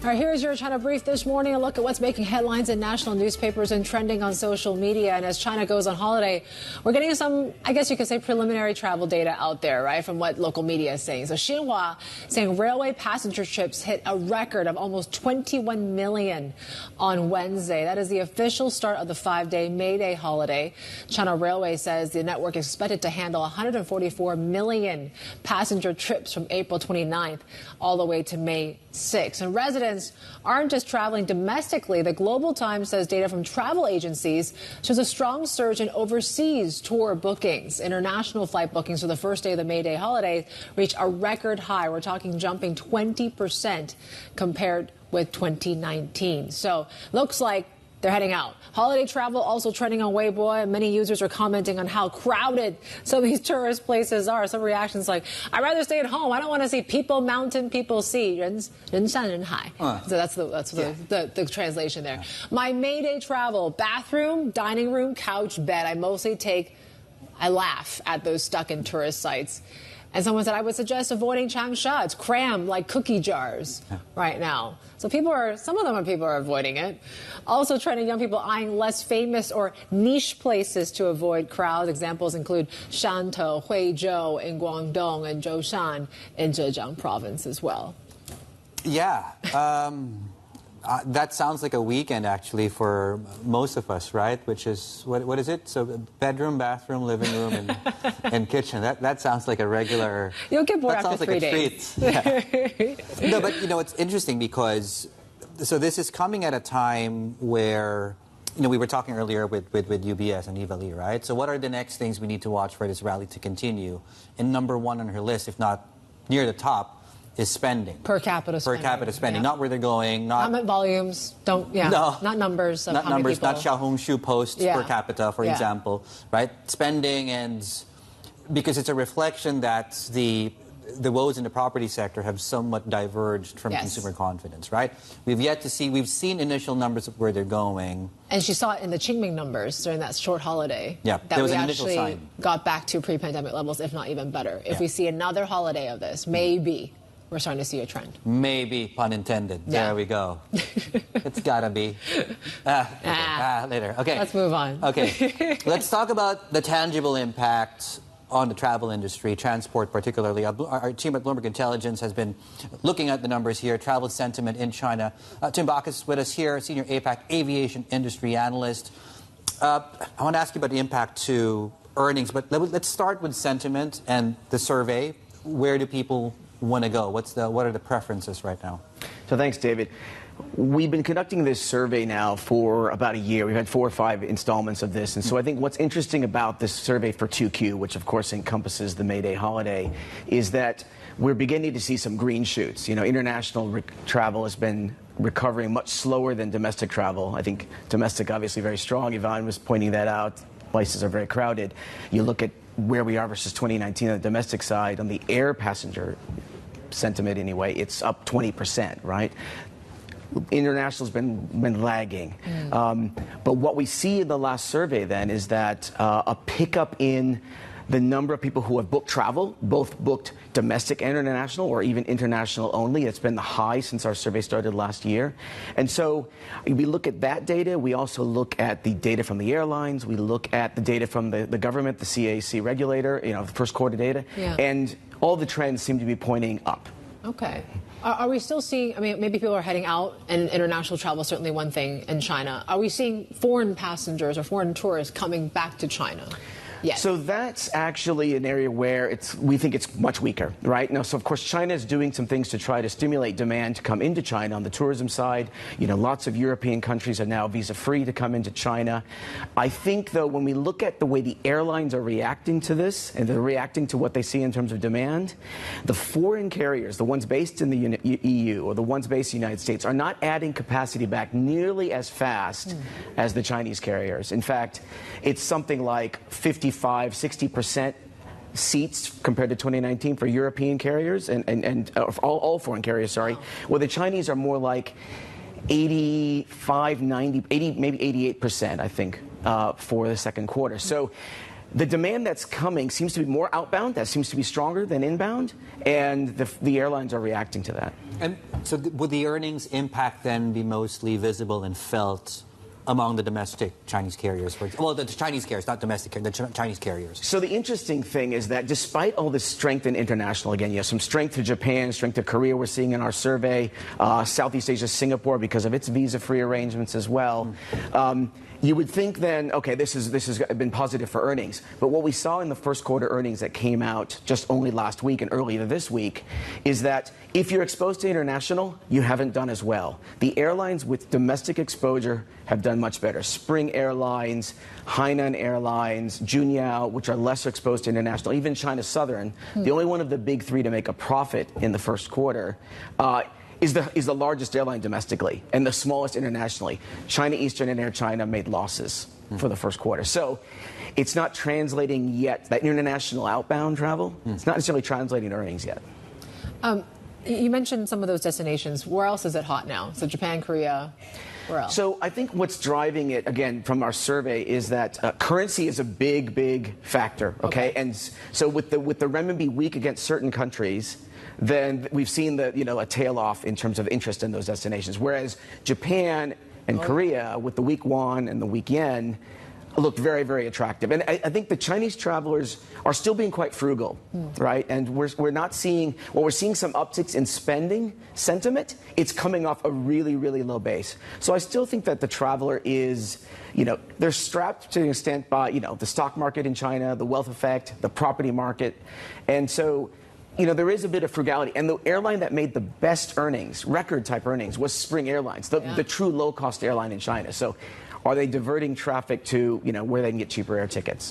All right, here's your China Brief this morning. A look at what's making headlines in national newspapers and trending on social media. And as China goes on holiday, we're getting some, I guess you could say, preliminary travel data out there, right, from what local media is saying. So Xinhua saying railway passenger trips hit a record of almost 21 million on Wednesday. That is the official start of the 5-day May Day holiday. China Railway says the network is expected to handle 144 million passenger trips from April 29th all the way to May 6th. And residents aren't just traveling domestically. The Global Times says data from travel agencies shows a strong surge in overseas tour bookings. International flight bookings for the first day of the May Day holiday reached a record high. We're talking jumping 20% compared with 2019. So looks like they're heading out. Holiday travel also trending on Weibo, and many users are commenting on how crowded some of these tourist places are. Some reactions like, I'd rather stay at home. I don't want to see people mountain, people sea. 人山人海. So that's the translation there. My May Day travel, bathroom, dining room, couch, bed. I laugh at those stuck in tourist sites. And someone said, I would suggest avoiding Changsha. It's crammed like cookie jars right now. So some of them are avoiding it. Also trending, young people eyeing less famous or niche places to avoid crowds. Examples include Shantou, Huizhou in Guangdong, and Zhoushan in Zhejiang province as well. Yeah. That sounds like a weekend, actually, for most of us, right? Which is, what is it? So bedroom, bathroom, living room, and kitchen. That sounds like a regular... You'll get bored after 3 days. Yeah. No, but, it's interesting because... So this is coming at a time where... we were talking earlier with UBS and Eva Lee, right? So what are the next things we need to watch for this rally to continue? And number one on her list, if not near the top, is spending. Per capita spending. Yeah. Not where they're going. Not volumes. No, not numbers of not how numbers, many people. not Xiaohongshu posts per capita, for example, right? Spending, and because it's a reflection that the woes in the property sector have somewhat diverged from consumer confidence, right? We've seen initial numbers of where they're going. And she saw it in the Qingming numbers during that short holiday. Yeah, that there was we an initial actually sign. Got back to pre-pandemic levels, if not even better. If we see another holiday of this, maybe we're starting to see a trend. Maybe, pun intended. Yeah. There we go. It's gotta be. Later. Okay. Let's move on. Okay. Let's talk about the tangible impact on the travel industry, transport particularly. Our team at Bloomberg Intelligence has been looking at the numbers here, travel sentiment in China. Tim Bacchus with us here, Senior APAC Aviation Industry Analyst. I want to ask you about the impact to earnings, but let's start with sentiment and the survey. Where do people want to go? What are the preferences right now? So thanks, David. We've been conducting this survey now for about a year. We've had 4 or 5 installments of this. And so I think what's interesting about this survey for 2Q, which of course encompasses the May Day holiday, is that we're beginning to see some green shoots. International travel has been recovering much slower than domestic travel. I think domestic obviously very strong. Yvonne was pointing that out. Places are very crowded. You look at where we are versus 2019 on the domestic side, on the air passenger sentiment anyway, it's up 20%, right? International's been lagging. But what we see in the last survey then is that a pickup in the number of people who have booked travel, both booked domestic and international, or even international only. It's been the high since our survey started last year. And so we look at that data. We also look at the data from the airlines. We look at the data from the government, the CAC regulator, the first quarter data. And all the trends seem to be pointing up. Okay. Are we still seeing, maybe people are heading out, and international travel is certainly one thing in China. Are we seeing foreign passengers or foreign tourists coming back to China? Yes. So that's actually an area where we think it's much weaker, right? Now, so of course, China is doing some things to try to stimulate demand to come into China on the tourism side. Lots of European countries are now visa-free to come into China. I think, though, when we look at the way the airlines are reacting to this, and they're reacting to what they see in terms of demand, the foreign carriers, the ones based in the EU or the ones based in the United States, are not adding capacity back nearly as fast as the Chinese carriers. In fact, it's something like 55–60% seats compared to 2019 for European carriers and all foreign carriers, sorry. Well, the Chinese are more like 85, 90, 80, maybe 88%, I think, for the second quarter. So the demand that's coming seems to be more outbound. That seems to be stronger than inbound, and the airlines are reacting to that. And so would the earnings impact then be mostly visible and felt among the domestic Chinese carriers? Well, the Chinese carriers, not domestic, the Chinese carriers. So the interesting thing is that despite all this strength in international, again, you have some strength to Japan, strength to Korea we're seeing in our survey, Southeast Asia, Singapore, because of its visa-free arrangements as well. You would think then, okay, this has been positive for earnings. But what we saw in the first quarter earnings that came out just only last week and earlier this week is that if you're exposed to international, you haven't done as well. The airlines with domestic exposure have done much better. Spring Airlines, Hainan Airlines, Junyao, which are less exposed to international, even China Southern, the only one of the big three to make a profit in the first quarter, is the largest airline domestically and the smallest internationally. China Eastern and Air China made losses for the first quarter. So it's not translating yet, that international outbound travel, it's not necessarily translating to earnings yet. You mentioned some of those destinations. Where else is it hot now? So Japan, Korea, where else? So I think what's driving it, again, from our survey, is that currency is a big, big factor, okay? And so with the renminbi weak against certain countries, then we've seen a tail off in terms of interest in those destinations. Whereas Japan and Korea, with the weak won and the weak yen, looked very, very attractive. And I think the Chinese travelers are still being quite frugal, right? And we're not seeing, well, we're seeing some upticks in spending sentiment. It's coming off a really, really low base. So I still think that the traveler is, they're strapped to an extent by, the stock market in China, the wealth effect, the property market. And so, there is a bit of frugality. And the airline that made the best earnings, record-type earnings, was Spring Airlines, the true low-cost airline in China. So are they diverting traffic to, where they can get cheaper air tickets?